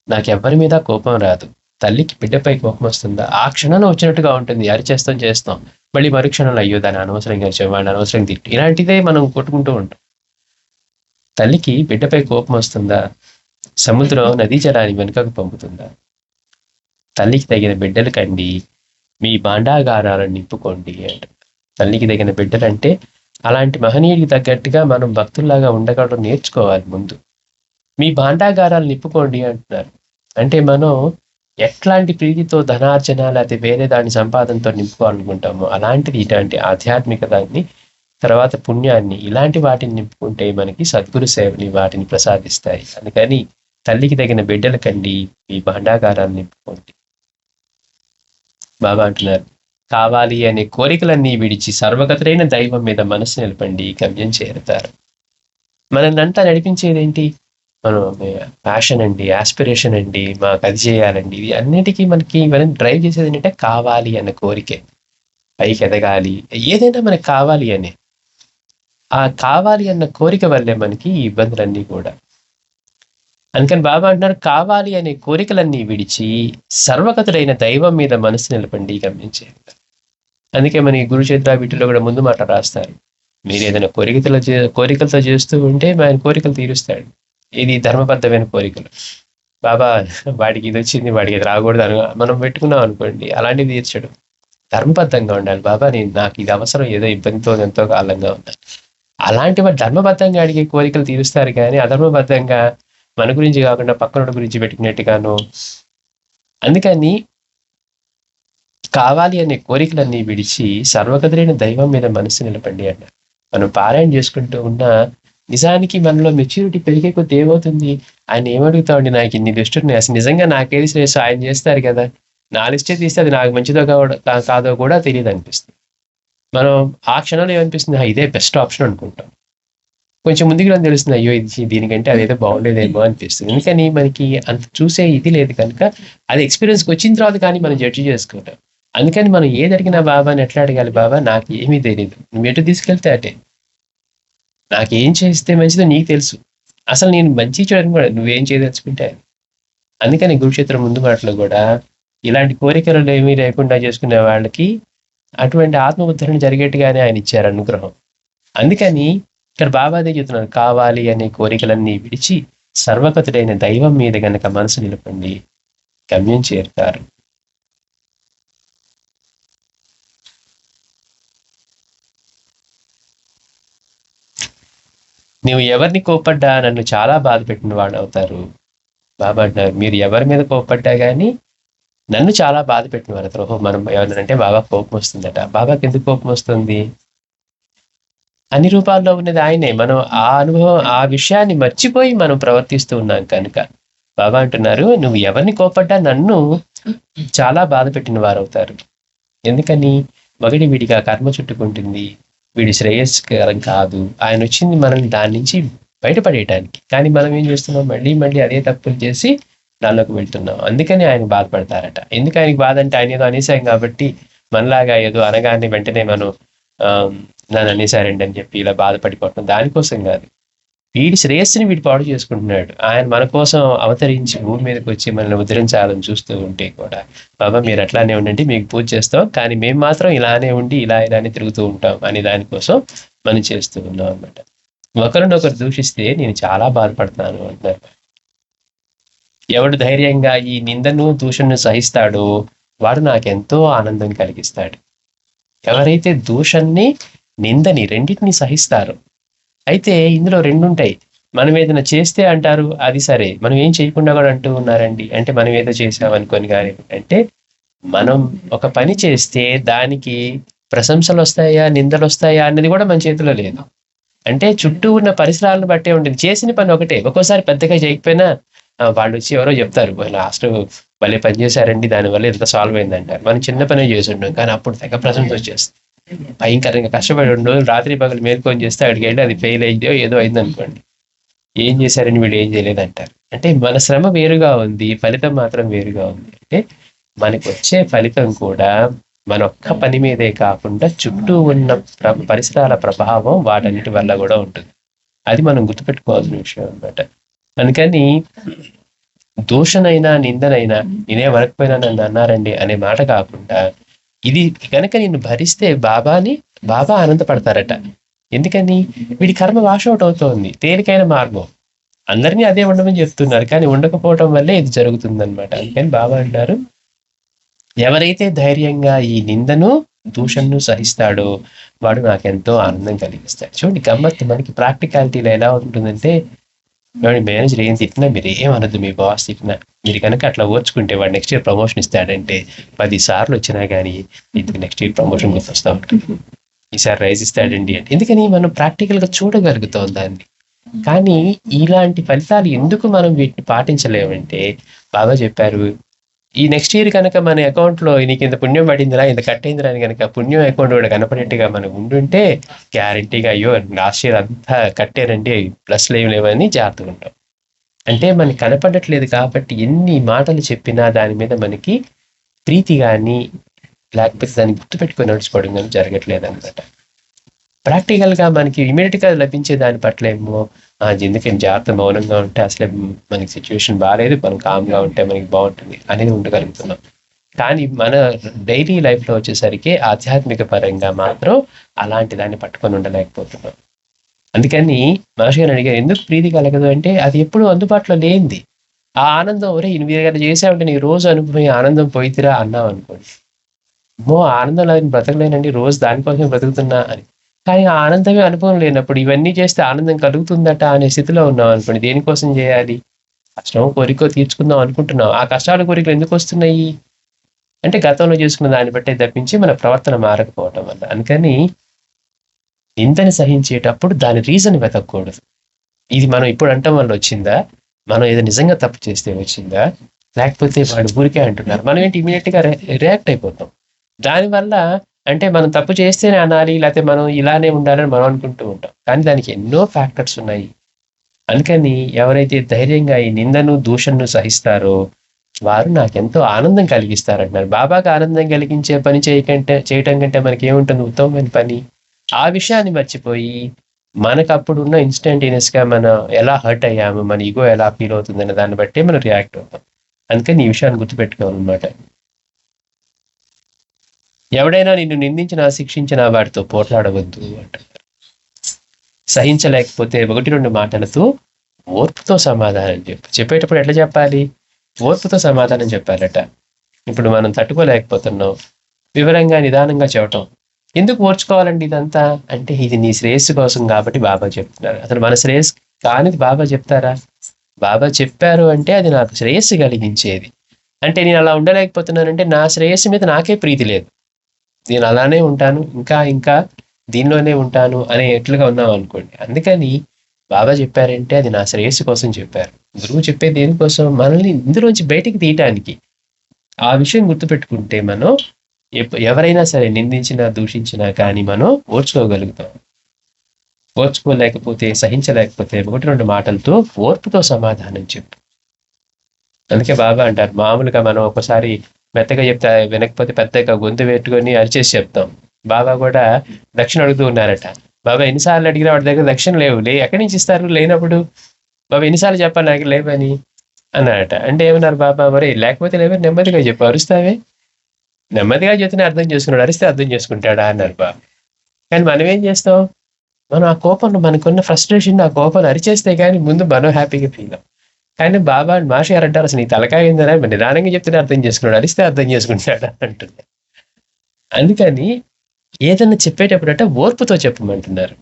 నాకెవ్వరి మీద కోపం రాదు. తల్లికి బిడ్డపై కోపం వస్తుందా? ఆ క్షణంలో వచ్చినట్టుగా ఉంటుంది. చేస్తాం మళ్ళీ మరుక్షణంలో అయ్యో దాన్ని అనవసరంగా వాడిని అనవసరంగా తిట్టు, ఇలాంటిదే మనం కొట్టుకుంటూ ఉంటాం. తల్లికి బిడ్డపై కోపం వస్తుందా? సముద్రం నదీ జలాన్ని వెనుకకు పంపుతుందా? తల్లికి తగిన బిడ్డలు కండి, మీ భాండాగారాలను నింపుకోండి అంట. తల్లికి తగిన బిడ్డలంటే అలాంటి మహనీయుడికి తగ్గట్టుగా మనం భక్తుల్లాగా ఉండగలడం నేర్చుకోవాలి ముందు. మీ భాండాగారాలు నింపుకోండి అంటున్నారు. అంటే మనం ఎట్లాంటి ప్రీతితో ధనార్జన లేకపోతే వేరే దాని సంపాదనతో నింపుకోవాలనుకుంటామో అలాంటిది ఇలాంటి ఆధ్యాత్మిక దాన్ని, తర్వాత పుణ్యాన్ని, ఇలాంటి వాటిని నింపుకుంటే మనకి సద్గురు సేవని వాటిని ప్రసాదిస్తాయి. అందుకని తల్లికి తగిన బిడ్డల కండి, మీ భాండాగారాలు నింపుకోండి. బాబా అంటున్నారు, కావాలి అనే కోరికలన్నీ విడిచి సర్వగతులైన దైవం మీద మనసు నిలపండి, గమ్యం చేరుతారు. మనల్ని అంతా నడిపించేదేంటి? మనం ప్యాషన్ అండి, ఆస్పిరేషన్ అండి, మాకు అది చేయాలండి, ఇది అన్నిటికీ మనకి మనం డ్రైవ్ చేసేది ఏంటంటే కావాలి అన్న కోరికే. పైకి ఎదగాలి, ఏదైనా మనకు కావాలి అనే ఆ కావాలి అన్న కోరిక వల్లే మనకి ఈ ఇబ్బందులన్నీ కూడా. అందుకని బాబా అంటున్నారు, కావాలి అనే కోరికలన్నీ విడిచి సర్వగతుడైన దైవం మీద మనసు నిలపండి, గమనించే. అందుకే మన గురుచరిత్ర వీటిలో కూడా ముందు మాట రాస్తారు, మీరు ఏదైనా కోరికలతో చేస్తూ ఉంటే ఆయన కోరికలు తీరుస్తాడు. ఇది ధర్మబద్ధమైన కోరికలు. బాబా వాడికి ఇది వచ్చింది, వాడికి ఇది రాకూడదు అని మనం పెట్టుకున్నాం అనుకోండి, అలాంటివి తీర్చడు. ధర్మబద్ధంగా ఉండాలి. బాబా నాకు ఇది అవసరం, ఏదో ఇబ్బందితో ఎంతో కాలంగా ఉండాలి. అలాంటి వాడు ధర్మబద్ధంగా అడిగే కోరికలు తీరుస్తారు, కానీ అధర్మబద్ధంగా మన గురించి కాకుండా పక్కన గురించి పెట్టుకున్నట్టుగాను. అందుకని కావాలి అనే కోరికలన్నీ విడిచి సర్వగతులైన దైవం మీద మనసు నిలపండి అన్నారు. మనం పారాయణ చేసుకుంటూ ఉన్న నిజానికి మనలో మెచ్యూరిటీ పెరిగే కొద్ది ఏమవుతుంది? ఆయన ఏమడుగుతామండి, నాకు ఇన్ని లిస్టులు అసలు నిజంగా నాకేది శ్రేష్ఠ ఆయన చేస్తారు కదా, నా లిస్టే తీస్తే అది నాకు మంచిదో కాదో కూడా తెలియదు అనిపిస్తుంది. మనం ఆ క్షణంలో ఏమనిపిస్తుంది, ఇదే బెస్ట్ ఆప్షన్ అనుకుంటాం. కొంచెం ముందుకు రాని తెలుస్తుంది, అయ్యో ఇది దీనికంటే అదేదో బాగుండేదేమో అనిపిస్తుంది. ఎందుకని మనకి అంత చూసే ఇది లేదు కనుక అది ఎక్స్పీరియన్స్కి వచ్చిన తర్వాత కానీ మనం జడ్జి చేసుకుంటాం. అందుకని మనం ఏది అడిగినా బాబాని ఎట్లా అడగాలి? బాబా నాకు ఏమీ తెలియదు, నువ్వు ఎటు తీసుకెళ్తే అటే, నాకేం చేస్తే మంచిదో నీకు తెలుసు, అసలు నేను మంచి చేయడానికి కూడా నువ్వేం చేయదలుచుకుంటే. అందుకని గురుక్షేత్రం ముందు మాటలో కూడా ఇలాంటి కోరికలు ఏమీ లేకుండా చేసుకునే వాళ్ళకి అటువంటి ఆత్మ ఉద్ధరణ జరిగేట్టుగానే ఆయన ఇచ్చారు అనుగ్రహం. అందుకని ఇక్కడ బాబాదే చెప్తున్నారు, కావాలి అనే కోరికలన్నీ విడిచి సర్వగతుడైన దైవం మీద గనక మనసు నిలపండి, గమ్యం చేరుతారు. నువ్వు ఎవరిని కోప్పడ్డా నన్ను చాలా బాధ పెట్టిన వాడు అవుతారు. బాబా అంటారు, మీరు ఎవరి మీద కోప్పడ్డా కానీ నన్ను చాలా బాధ పెట్టిన వారు అవుతారు. మనం ఎవరినంటే బాబా కోపం వస్తుందట. బాబాకి ఎందుకు కోపం వస్తుంది? అన్ని రూపాల్లో ఉన్నది ఆయనే. మనం ఆ అనుభవం, ఆ విషయాన్ని మర్చిపోయి మనం ప్రవర్తిస్తూ ఉన్నాం కనుక బాబా అంటున్నారు, నువ్వు ఎవరిని కోపడ్డా నన్ను చాలా బాధ పెట్టిన వారు అవుతారు. ఎందుకని? ఒకటి వీడిగా కర్మ చుట్టుకుంటుంది, వీడి శ్రేయస్కరం కాదు. ఆయన వచ్చింది మనల్ని దాని నుంచి బయటపడేయటానికి. కానీ మనం ఏం చేస్తున్నాం? మళ్ళీ మళ్ళీ అదే తప్పులు చేసి దానిలోకి వెళ్తున్నాం. అందుకని ఆయన బాధపడతారట. ఎందుకు ఆయనకి బాధ అంటే ఆయన ఏదో అనేసాం కాబట్టి, మనలాగా ఏదో అనగానే వెంటనే మనం నన్ను అనేసారండి అని చెప్పి ఇలా బాధపడిపోవటం దానికోసం కాదు. వీడి శ్రేయస్సుని వీడు పాడు చేసుకుంటున్నాడు. ఆయన మన కోసం అవతరించి భూమి మీదకి వచ్చి మనల్ని ఉద్ధరించాలని చూస్తూ ఉంటే కూడా, బాబా మీరు అట్లానే ఉండండి, మీకు పూజ చేస్తాం, కానీ మేము మాత్రం ఇలానే ఉండి ఇలానే తిరుగుతూ ఉంటాం అని దానికోసం మనం చేస్తూ ఉన్నాం అనమాట. ఒకరినొకరు దూషిస్తే నేను చాలా బాధపడతాను అంటున్నారు. ఎవడు ధైర్యంగా ఈ నిందను దూషణను సహిస్తాడో వాడు నాకెంతో ఆనందం కలిగిస్తాడు. ఎవరైతే దూషణని నిందని రెండింటిని సహిస్తారో, అయితే ఇందులో రెండుంటాయి. మనం ఏదైనా చేస్తే అంటారు అది సరే, మనం ఏం చేయకుండా కూడా అంటూ ఉన్నారండి. అంటే మనం ఏదో చేసామనుకొని, కానీ అంటే మనం ఒక పని చేస్తే దానికి ప్రశంసలు వస్తాయా నిందలు వస్తాయా అన్నది కూడా మన చేతిలో లేదు. అంటే చుట్టూ ఉన్న పరిసరాలను బట్టే ఉంటుంది. చేసిన పని ఒకటే, ఒక్కోసారి పెద్దగా చేయకపోయినా వాళ్ళు వచ్చి ఎవరో చెప్తారు లాస్ట్ భలే పని చేశారండి, దానివల్ల ఎంత సాల్వ్ అయింది అంటారు. మనం చిన్న పని చేసి ఉంటాం, కానీ అప్పుడు తెగ ప్రశంస వచ్చేస్తుంది. భయంకరంగా కష్టపడి 2 రోజులు రాత్రి పగలు మేల్కొని చేస్తే అక్కడికి వెళ్ళి అది ఫెయిల్ అయ్యో ఏదో అయింది అనుకోండి, ఏం చేశారని వీళ్ళు ఏం చేయలేదు అంటారు. అంటే మన శ్రమ వేరుగా ఉంది, ఫలితం మాత్రం వేరుగా ఉంది. అంటే మనకు వచ్చే ఫలితం కూడా మన ఒక్క పని మీదే కాకుండా చుట్టూ ఉన్న పరిసరాల ప్రభావం వాటన్నిటి వల్ల కూడా ఉంటుంది. అది మనం గుర్తుపెట్టుకోవాల్సిన విషయం అన్నమాట. అందుకని దూషణైనా నిందనైనా నేనే వరకపోయినా నన్ను అన్నారండి అనే మాట కాకుండా, ఇది కనుక నిన్ను భరిస్తే బాబా ఆనందపడతారట. ఎందుకని వీడి కర్మ వాషౌట్ అవుతోంది, తేలికైన మార్గం. అందరినీ అదే ఉండమని చెప్తున్నారు, కానీ ఉండకపోవటం వల్లే ఇది జరుగుతుంది అనమాట. అందుకని బాబా అంటారు, ఎవరైతే ధైర్యంగా ఈ నిందను దూషణను సహిస్తాడో వాడు నాకెంతో ఆనందం కలిగిస్తాడు. చూడండి గమ్మత్తు, మనకి ప్రాక్టికాలిటీలో ఎలా ఉంటుందంటే, మేనేజర్ ఏం తిట్టినా మీరు ఏమనద్దు, మీ బాస్ తిట్టినా మీరు కనుక అట్లా ఓర్చుకుంటే వాడు నెక్స్ట్ ఇయర్ ప్రమోషన్ ఇస్తాడంటే 10 సార్లు వచ్చినా కానీ ఇందుకు నెక్స్ట్ ఇయర్ ప్రమోషన్ గుర్తొస్తా ఉంటుంది, ఈసారి రైజ్ ఇస్తాడండి అంటే. ఎందుకని మనం ప్రాక్టికల్గా చూడగలుగుతాం దాన్ని. కానీ ఇలాంటి ఫలితాలు ఎందుకు మనం వీటిని పాటించలేమంటే, బాబా చెప్పారు, ఈ నెక్స్ట్ ఇయర్ కనుక మన అకౌంట్లో నీకు ఇంత పుణ్యం పడిందిరా, ఇంత కట్టయిందిరా అని కనుక పుణ్యం అకౌంట్ కూడా కనపడేట్టుగా మనకు ఉండుంటే గ్యారంటీగా అయ్యో లాస్ట్ ఇయర్ అంతా కట్టారండి, ప్లస్లు ఏమి లేవని జాగ్రత్తగా ఉంటాం. అంటే మనకి కనపడట్లేదు కాబట్టి ఎన్ని మాటలు చెప్పినా దాని మీద మనకి ప్రీతి కానీ లేకపోతే దాన్ని గుర్తుపెట్టుకొని నడుచుకోవడం కానీ జరగట్లేదు అనమాట. ప్రాక్టికల్గా మనకి ఇమీడియట్గా లభించే దాని పట్ల ఏమో ఎందుకని జాగ్రత్త మౌనంగా ఉంటే అసలే మనకి సిచ్యువేషన్ బాగాలేదు, మనం కామ్గా ఉంటే మనకి బాగుంటుంది అనేది ఉండగలుగుతున్నాం. కానీ మన డైలీ లైఫ్లో వచ్చేసరికి ఆధ్యాత్మిక పరంగా మాత్రం అలాంటి దాన్ని పట్టుకొని ఉండలేకపోతున్నాం. అందుకని మహర్షి గారు అడిగారు, ఎందుకు ప్రీతి కలగదు అంటే, అది ఎప్పుడు అందుబాటులో లేనిది. ఆ ఆనందం ఒరే నువ్వు చేసావంటే నీ రోజు అనుభవం ఆనందం పోయితిరా అన్నావు అనుకోండి, ఆనందం లేదు బ్రతకలేనండి, రోజు దానికోసమే బ్రతుకుతున్నా అని. కానీ ఆ ఆనందమే అనుభవం లేనప్పుడు ఇవన్నీ చేస్తే ఆనందం కలుగుతుందట అనే స్థితిలో ఉన్నాం అనుకోండి, దేనికోసం చేయాలి? కష్టం కోరికో తీర్చుకుందాం అనుకుంటున్నాం, ఆ కష్టాల కోరికలు ఎందుకు వస్తున్నాయి అంటే గతంలో చేసుకున్న దాన్ని బట్టే తప్పించి మన ప్రవర్తన మారకపోవటం వల్ల. అందుకని నిందని సహించేటప్పుడు దాని రీజన్ వెతకూడదు. ఇది మనం ఇప్పుడు అంటం వల్ల వచ్చిందా, మనం ఏదో నిజంగా తప్పు చేస్తే వచ్చిందా, లేకపోతే వాడు ఊరికే అంటున్నారు, మనం ఏంటి ఇమీడియట్గా రియాక్ట్ అయిపోతాం. దానివల్ల అంటే మనం తప్పు చేస్తేనే అనాలి, లేకపోతే మనం ఇలానే ఉండాలని మనం అనుకుంటూ ఉంటాం, కానీ దానికి ఎన్నో ఫ్యాక్టర్స్ ఉన్నాయి. అందుకని ఎవరైతే ధైర్యంగా ఈ నిందను దూషణను సహిస్తారో వారు నాకెంతో ఆనందం కలిగిస్తారంటున్నారు. బాబాకి ఆనందం కలిగించే పని చేయటం కంటే మనకి ఏముంటుంది ఉత్తమమైన పని. ఆ విషయాన్ని మర్చిపోయి మనకు అప్పుడు ఉన్న ఇన్స్టంటేనియస్గా మనం ఎలా హర్ట్ అయ్యాము, మన ఈగో ఎలా ఫీల్ అవుతుందనే దాన్ని బట్టే మనం రియాక్ట్ అవుతాం. అందుకని ఈ విషయాన్ని గుర్తుపెట్టుకోవాలన్నమాట. ఎవడైనా నిన్ను నిందించినా శిక్షించినా వాడితో పోట్లాడవద్దు అంటారు. సహించలేకపోతే 1-2 మాటలతో ఓర్పుతో సమాధానం చెప్పేటప్పుడు ఎట్లా చెప్పాలి? ఓర్పుతో సమాధానం చెప్పాలట. ఇప్పుడు మనం తట్టుకోలేకపోతున్నాం, వివరంగా నిదానంగా చెప్పటం. ఎందుకు ఓర్చుకోవాలండి ఇదంతా అంటే, ఇది నీ శ్రేయస్సు కోసం కాబట్టి బాబా చెప్తున్నారు. అసలు మన శ్రేయస్సు కానిది బాబా చెప్తారా? బాబా చెప్పారు అంటే అది నాకు శ్రేయస్సు కలిగించేది. అంటే నేను అలా ఉండలేకపోతున్నానంటే నా శ్రేయస్సు మీద నాకే ప్రీతి లేదు, నేను అలానే ఉంటాను, ఇంకా దీనిలోనే ఉంటాను అనే ఎట్లుగా ఉన్నాం అనుకోండి. అందుకని బాబా చెప్పారంటే అది నా శ్రేయస్సు కోసం చెప్పారు. గురువు చెప్పేది దేనికోసం? మనల్ని ఇందులోంచి బయటికి తీయటానికి. ఆ విషయం గుర్తుపెట్టుకుంటే మనం ఎవరైనా సరే నిందించినా దూషించినా కానీ మనం ఓర్చుకోగలుగుతాం. ఓర్చుకోలేకపోతే, సహించలేకపోతే 1-2 మాటలతో ఓర్పుతో సమాధానం చెప్పు. అందుకే బాబా అంటారు, మామూలుగా మనం ఒకసారి మెత్తగా చెప్తే వినకపోతే పెద్దగా గొంతు పెట్టుకొని అరిచేసి చెప్తాం. బాబా కూడా దక్షిణ అడుగుతూ ఉన్నారట, బాబా ఎన్నిసార్లు అడిగినా వాడి దగ్గర దక్షిణ లేవు, ఎక్కడి నుంచి ఇస్తారు లేనప్పుడు, బాబా ఎన్నిసార్లు చెప్పాలి నాకు లేవని అన్నాడట. అంటే ఏమన్నారు బాబా, మరి లేకపోతే లేవని నెమ్మదిగా చెప్పు, అరుస్తావే, నెమ్మదిగా చెప్తేనే అర్థం చేసుకున్నాడు, అరిస్తే అర్థం చేసుకుంటాడా అన్నారు బాబా. కానీ మనం ఏం చేస్తాం, మనం ఆ కోపంలో మనకున్న ఫ్రస్ట్రేషన్, ఆ కోపాన్ని అరిచేస్తే కానీ ముందు మనం హ్యాపీగా ఫీల్ అవ్వం. కానీ బాబా మాషి గారు అంటారు, అసలు నీ తలకాయ ఏందరా, నిదానంగా చెప్తేనే అర్థం చేసుకున్నాడు, అరిస్తే అర్థం చేసుకుంటాడా అంటున్నారు. అందుకని ఏదన్నా చెప్పేటప్పుడు ఓర్పుతో చెప్పమంటున్నారు.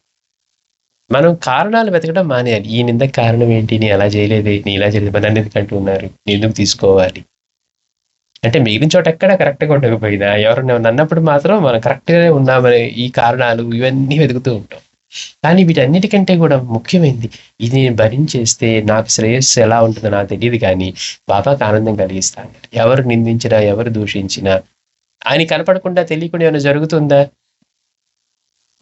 మనం కారణాలు వెతకడం మానేయాలి. ఈ నిందకు కారణం ఏంటి, నీ అలా చేయలేదే, నీ ఇలా చేయలేదు, మరి నన్ను ఎందుకు అంటున్నారు, నీ ఎందుకు తీసుకోవాలి అంటే మిగిలిన చోట ఎక్కడ కరెక్ట్గా ఉండకపోయినా ఎవరన్నా అన్నప్పుడు మాత్రం మనం కరెక్ట్గానే ఉన్నామని ఈ కారణాలు ఇవన్నీ వెతుకుతూ ఉంటాం. కానీ వీటన్నిటికంటే కూడా ముఖ్యమైనది, ఇది నేను భరించేస్తే నాకు శ్రేయస్సు ఎలా ఉంటుందో నాకు తెలియదు, కానీ బాబాకి ఆనందం కలిగిస్తాను. ఎవరు నిందించినా, ఎవరు దూషించినా ఆయన కనపడకుండా తెలియకుండా ఏమైనా జరుగుతుందా?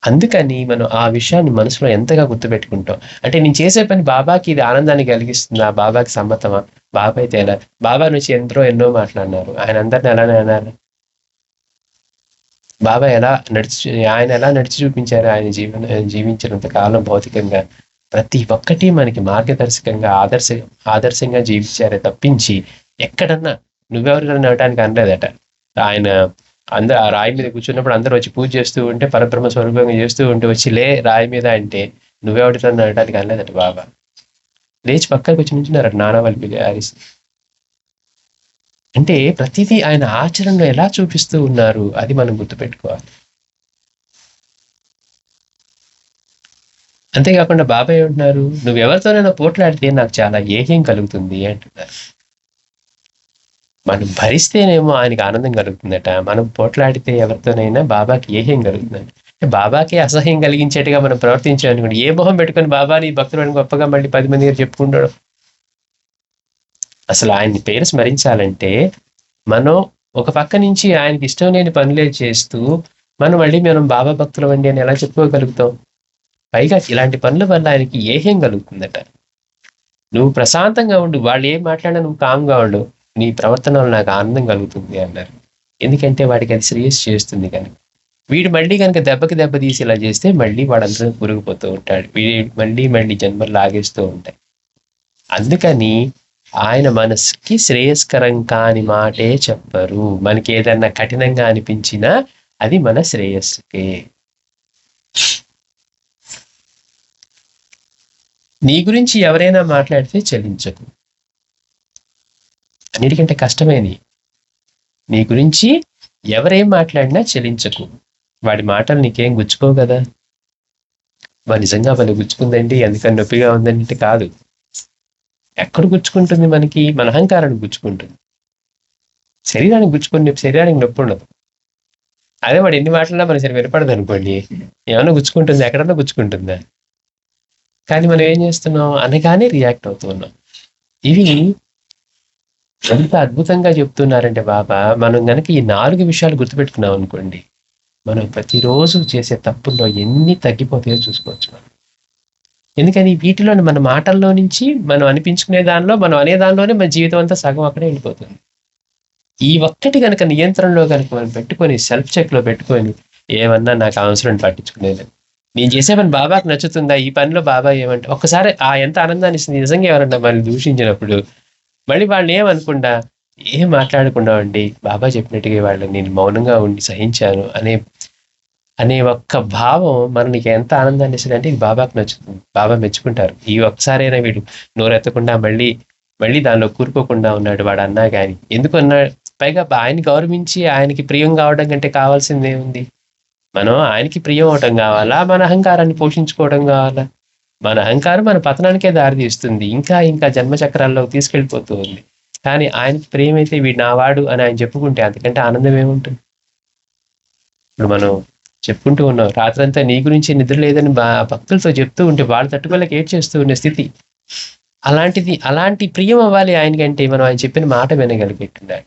అందుకని మనం ఆ విషయాన్ని మనసులో ఎంతగా గుర్తుపెట్టుకుంటాం. అంటే నేను చేసే పని బాబాకి ఇది ఆనందాన్ని కలిగిస్తుందా, బాబాకి సమ్మతమా, బాబా అయితే ఎలా, బాబా నుంచి ఎన్నో మాట్లాడినారు, ఆయన అందరిని అలానే అన్నారు. బాబా ఆయన ఎలా నడిచి చూపించారు, ఆయన జీవించినంత కాలం భౌతికంగా ప్రతి ఒక్కటి మనకి మార్గదర్శకంగా ఆదర్శంగా జీవించారే తప్పించి ఎక్కడన్నా నువ్వెవరికన్నా అనడానికి అనలేదట. ఆయన ఆ రాయి మీద కూర్చున్నప్పుడు అందరూ వచ్చి పూజ చేస్తూ ఉంటే, పరబ్రహ్మ స్వరూపంగా చేస్తూ ఉంటే వచ్చి రాయి మీద అంటే నువ్వెవరికన్నా అనడానికి అనలేదట. బాబా లేచి పక్కకి వచ్చి నుంచున్నారట నానావల్లి హారిస్. అంటే ప్రతిదీ ఆయన ఆచరణలో ఎలా చూపిస్తూ ఉన్నారు, అది మనం గుర్తుపెట్టుకోవాలి. అంతేకాకుండా బాబా ఏమంటున్నారు, నువ్వెవరితోనైనా పోట్లాడితే నాకు చాలా ఏహ్యం కలుగుతుంది అంటున్నారు. మనం భరిస్తేనేమో ఆయనకి ఆనందం కలుగుతుందట, మనం పోట్లాడితే ఎవరితోనైనా బాబాకి ఏహ్యం కలుగుతుందట. బాబాకి అసహ్యం కలిగించేట్టుగా మనం ప్రవర్తించామనుకోండి, ఏ మొహం పెట్టుకొని బాబాని భక్తులను గొప్పగా మళ్ళీ 10 మంది దగ్గర చెప్పుకుంటాడు. అసలు ఆయన్ని పేరు స్మరించాలంటే మనం ఒక పక్క నుంచి ఆయనకి ఇష్టం లేని పనులే చేస్తూ మనం బాబా భక్తులు అండి అని ఎలా చెప్పుకోగలుగుతాం? పైగా ఇలాంటి పనుల వల్ల ఆయనకి ఏహ్యం కలుగుతుందట. నువ్వు ప్రశాంతంగా ఉండు, వాళ్ళు ఏం మాట్లాడినా నువ్వు కామ్గా ఉండు, నీ ప్రవర్తన వల్ల నాకు ఆనందం కలుగుతుంది అన్నారు. ఎందుకంటే వాడికి అది శ్రేయస్ చేస్తుంది. కనుక వీడు మళ్ళీ కనుక దెబ్బ తీసి ఇలా చేస్తే మళ్ళీ వాడంతా పురిగిపోతూ ఉంటాడు, మళ్ళీ జన్మలు లాగేస్తూ ఉంటాయి. అందుకని ఆయన మనసుకి శ్రేయస్కరం కాని మాటే చెప్పరు. మనకి ఏదన్నా కఠినంగా అనిపించినా అది మన శ్రేయస్సుకే. నీ గురించి ఎవరైనా మాట్లాడితే చలించకు, అన్నిటికంటే కష్టమేది. నీ గురించి ఎవరేం మాట్లాడినా చలించకు. వాడి మాటలు నీకేం గుచ్చుకోవు కదా. నిజంగా వాళ్ళు గుచ్చుకుందండి, అందుకని నొప్పిగా ఉందంటే కాదు. ఎక్కడ గుచ్చుకుంటుంది, మనకి మన అహంకారానికి గుచ్చుకుంటుంది. శరీరానికి గుచ్చుకుని శరీరానికి నొప్పి ఉండదు. అదే వాడు ఎన్ని మాటలన్నా మన సరి వినపడదు అనుకోండి, ఏమన్నా గుచ్చుకుంటుంది, ఎక్కడన్నా గుచ్చుకుంటుందా? కానీ మనం ఏం చేస్తున్నాం, అనగానే రియాక్ట్ అవుతూ ఉన్నాం. ఇవి ఎంత అద్భుతంగా చెప్తున్నారంటే బాబా, మనం గనక ఈ 4 విషయాలు గుర్తుపెట్టుకున్నాం అనుకోండి, మనం ప్రతిరోజు చేసే తప్పుల్లో ఎన్ని తగ్గిపోతాయో చూసుకోవచ్చు మనం. ఎందుకని వీటిలోని మన మాటల్లో నుంచి మనం అనిపించుకునే దానిలో, మనం అనే దానిలోనే మన జీవితం అంతా సగం అక్కడే వెళ్ళిపోతుంది. ఈ ఒక్కటి కనుక నియంత్రణలో కనుక మనం పెట్టుకొని, సెల్ఫ్ చెక్లో పెట్టుకొని, ఏమన్నా నాకు అవసరం పట్టించుకునేది, నేను చేసే పని బాబాకి నచ్చుతుందా, ఈ పనిలో బాబా ఏమంటే ఒక్కసారి ఎంత ఆనందాన్ని ఇస్తుంది. నిజంగా ఎవరన్నా మళ్ళీ దూషించినప్పుడు మళ్ళీ వాళ్ళని ఏమనకుండా, ఏం మాట్లాడకుండా ఉండి బాబా చెప్పినట్టుగా వాళ్ళని నేను మౌనంగా ఉండి సహించాను అనే ఒక్క భావం మనకి ఎంత ఆనందాన్ని ఇస్తుంది అంటే, ఇది బాబాకి నచ్చుతుంది, బాబా మెచ్చుకుంటారు. ఈ ఒక్కసారైనా వీడు నోరెత్తకుండా మళ్ళీ దానిలో కూరుకోకుండా ఉన్నాడు వాడు అన్నా కానీ. ఎందుకు అన్నాడు? పైగా ఆయన్ని గౌరవించి ఆయనకి ప్రియం కావడం కంటే కావాల్సింది ఏముంది? మనం ఆయనకి ప్రియం అవటం కావాలా, మన అహంకారాన్ని పోషించుకోవడం కావాలా? మన అహంకారం మన పతనానికే దారి తీస్తుంది, ఇంకా జన్మచక్రాల్లో తీసుకెళ్ళిపోతూ ఉంది. కానీ ఆయనకి ప్రియమైతే వీడు నావాడు అని ఆయన చెప్పుకుంటే అంతకంటే ఆనందం ఏముంటుంది? ఇప్పుడు మనం చెప్పుకుంటూ ఉన్నాం, రాత్రంతా నీ గురించి నిద్ర లేదని భక్తులతో చెప్తూ ఉంటే వాళ్ళు తట్టుకోలేక ఏడ్చేస్తూ ఉండే స్థితి. అలాంటి ప్రియం అవ్వాలి ఆయనకంటే మనం ఆయన చెప్పిన మాట వినగలిగేట్టున్నాడు.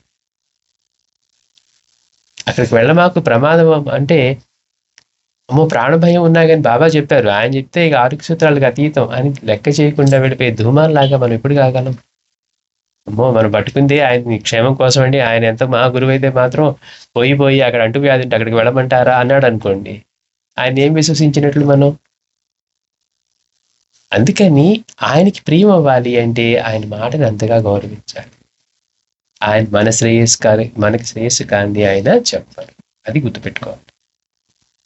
అక్కడికి వెళ్ళమాకు ప్రమాదం అంటే, అమ్మో ప్రాణభయం ఉన్నా కానీ బాబా చెప్పారు, ఆయన చెప్తే ఇక 6 సూత్రాలకు అతీతం అని లెక్క చేయకుండా వెళ్ళిపోయి ధూమాల్లాగా మనం ఎప్పుడు కాగలం? అమ్మో మనం పట్టుకుంది ఆయన క్షేమం కోసం అండి, ఆయన ఎంత మా గురువు అయితే మాత్రం పోయి అక్కడ అంటువ్యాధి ఉంటే అక్కడికి వెళ్ళమంటారా అన్నాడు అనుకోండి, ఆయన ఏం విశ్వసించినట్లు మనం? అందుకని ఆయనకి ప్రియం అవ్వాలి అంటే ఆయన మాటను అంతగా గౌరవించాలి. ఆయన మనకి శ్రేయస్సు కాంది ఆయన చెప్పారు. అది గుర్తుపెట్టుకోవాలి.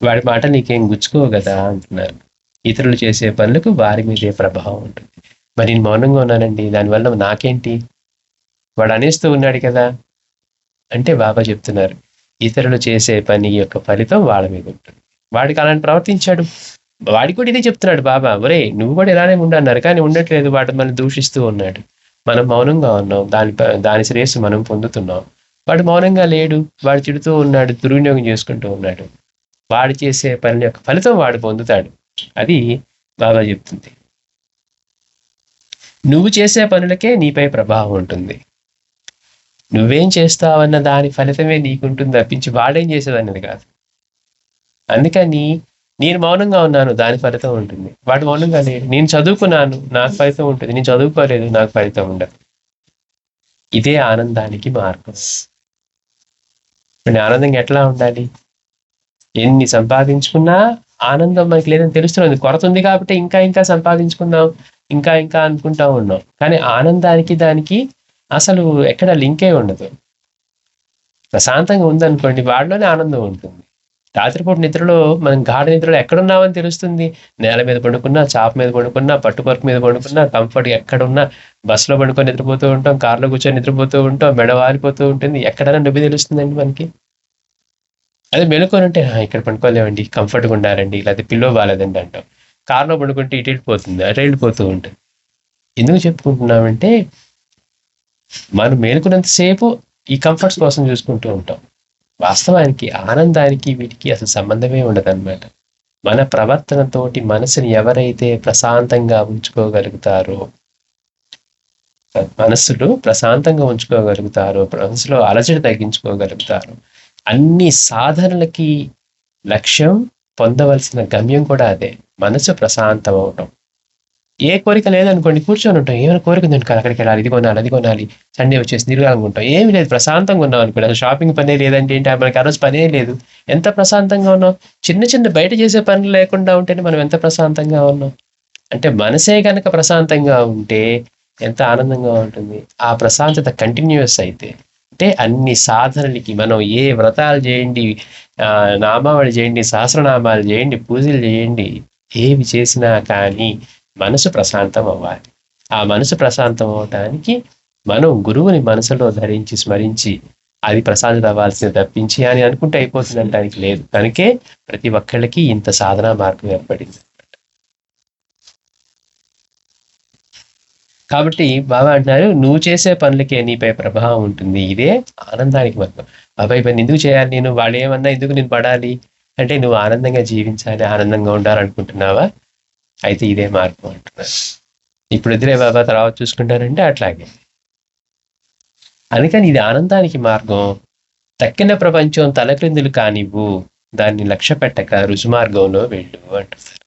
వాడి మాట నీకేం గుచ్చుకోవు కదా అంటున్నారు. ఇతరులు చేసే పనులకు వారి మీదే ప్రభావం ఉంటుంది. మరి నేను మౌనంగా ఉన్నానండి, దానివల్ల నాకేంటి? వాడు అనేస్తూ ఉన్నాడు కదా అంటే బాబా చెప్తున్నారు, ఇతరులు చేసే పని యొక్క ఫలితం వాళ్ళ మీద ఉంటుంది. వాడికి అలాంటి ప్రవర్తించాడు, వాడికి కూడా ఇదే చెప్తున్నాడు బాబా, ఒరే నువ్వు కూడా ఇలానే ఉండన్నారు, కానీ ఉండట్లేదు, వాడు మనల్ని దూషిస్తూ ఉన్నాడు. మనం మౌనంగా ఉన్నాం, దాని శ్రేయస్సు మనం పొందుతున్నాం. వాడు మౌనంగా లేడు, వాడు తిడుతూ ఉన్నాడు, దుర్వినియోగం చేసుకుంటూ ఉన్నాడు. వాడు చేసే పని యొక్క ఫలితం వాడు పొందుతాడు. అది బాబా చెప్తుంది. నువ్వు చేసే పనులకే నీపై ప్రభావం ఉంటుంది. నువ్వేం చేస్తావన్న దాని ఫలితమే నీకుంటుంది తప్పించి వాడేం చేసేదన్నది కాదు. అందుకని నేను మౌనంగా ఉన్నాను, దాని ఫలితం ఉంటుంది. వాడు మౌనంగా లేడు. నేను చదువుకున్నాను, నాకు ఫలితం ఉంటుంది. నేను చదువుకోలేదు, నాకు ఫలితం ఉండదు. ఇదే ఆనందానికి మార్గం. ఆనందంగా ఎట్లా ఉండాలి? ఎన్ని సంపాదించుకున్నా ఆనందం మనకి లేదని తెలుస్తున్నది. కొరత ఉంది కాబట్టి ఇంకా ఇంకా సంపాదించుకుందాం, ఇంకా ఇంకా అనుకుంటా ఉన్నాం. కానీ ఆనందానికి దానికి అసలు ఎక్కడ లింకే ఉండదు. ప్రశాంతంగా ఉందనుకోండి, వాడిలోనే ఆనందం ఉంటుంది. రాత్రిపూట నిద్రలో మనం గాఢ నిద్రలో ఎక్కడున్నామని తెలుస్తుంది. నేల మీద పడుకున్నా, చాప మీద పడుకున్నా, పట్టుపరుపు మీద పడుకున్నా, కంఫర్ట్ ఎక్కడున్నా, బస్సులో పడుకొని నిద్రపోతూ ఉంటాం, కార్లో కూర్చొని నిద్రపోతూ ఉంటాం, మెడ వాలిపోతూ ఉంటుంది. ఎక్కడైనా నొప్పి తెలుస్తుందండి మనకి. అదే మెలుకొని ఉంటే ఇక్కడ పడుకోలేమండి, కంఫర్ట్గా ఉండాలండి, లేకపోతే పిల్లో బాగాలేదండి అంటాం. కార్లో పడుకుంటే ఇటు వెళ్ళిపోతుంది, అటు వెళ్ళిపోతూ ఉంటుంది. ఎందుకు చెప్పుకుంటున్నామంటే మనం మేలుకున్నంతసేపు ఈ కంఫర్ట్స్ కోసం చూసుకుంటూ ఉంటాం. వాస్తవానికి ఆనందానికి వీటికి అసలు సంబంధమే ఉండదన్నమాట. మన ప్రవర్తనతోటి మనసుని ఎవరైతే ప్రశాంతంగా ఉంచుకోగలుగుతారో, మనస్సులో ప్రశాంతంగా ఉంచుకోగలుగుతారో, మనసులో అలజడి తగ్గించుకోగలుగుతారో, అన్ని సాధనలకి లక్ష్యం, పొందవలసిన గమ్యం కూడా అదే, మనసు ప్రశాంతం అవటం. ఏ కోరిక లేదనుకోండి, కూర్చొని ఉంటాం. ఏమైనా కోరిక ఉంది అనుకోవాలి, అక్కడికి వెళ్ళాలి, ఇది కొనాలి, అది కొనాలి, సండే వచ్చేసి తిరగాలనుకుంటాం. ఏమి లేదు, ప్రశాంతంగా ఉన్నాం అనుకోండి. అసలు షాపింగ్ పనే లేదంటే ఏంటి, మనకి ఆ రోజు పనే లేదు. ఎంత ప్రశాంతంగా ఉన్నాం. చిన్న చిన్న బయట చేసే పనులు లేకుండా ఉంటేనే మనం ఎంత ప్రశాంతంగా ఉన్నాం. అంటే మనసే కనుక ప్రశాంతంగా ఉంటే ఎంత ఆనందంగా ఉంటుంది. ఆ ప్రశాంతత కంటిన్యూస్ అయితే, అంటే అన్ని సాధనలకి మనం ఏ వ్రతాలు చేయండి, నామావళి చేయండి, సహస్రనామాలు చేయండి, పూజలు చేయండి, ఏవి చేసినా కానీ మనసు ప్రశాంతం అవ్వాలి. ఆ మనసు ప్రశాంతం అవటానికి మనం గురువుని మనసులో ధరించి స్మరించి అది ప్రశాంతత అవ్వాల్సింది తప్పించి అని అనుకుంటే అయిపోతుంది అనడానికి లేదు. కనుకే ప్రతి ఒక్కళ్ళకి ఇంత సాధనా మార్గం ఏర్పడింది. కాబట్టి బాబా అంటున్నారు, నువ్వు చేసే పనులకే నీపై ప్రభావం ఉంటుంది. ఇదే ఆనందానికి మార్గం. బాబా ఇవన్నీ ఎందుకు చేయాలి నేను, వాళ్ళు ఏమన్నా ఎందుకు నేను పడాలి అంటే, నువ్వు ఆనందంగా జీవించాలి, ఆనందంగా ఉండాలనుకుంటున్నావా, అయితే ఇదే మార్గం అంటున్నారు. ఇప్పుడు ఎదురే బాబా తర్వాత చూసుకుంటారంటే అట్లాగే. అందుకని ఇది ఆనందానికి మార్గం. తక్కిన ప్రపంచం తలక్రిందులు కానివ్వు, దాన్ని లక్ష్య పెట్టక రుజుమార్గంలో వెళ్ళు అంటున్నారు.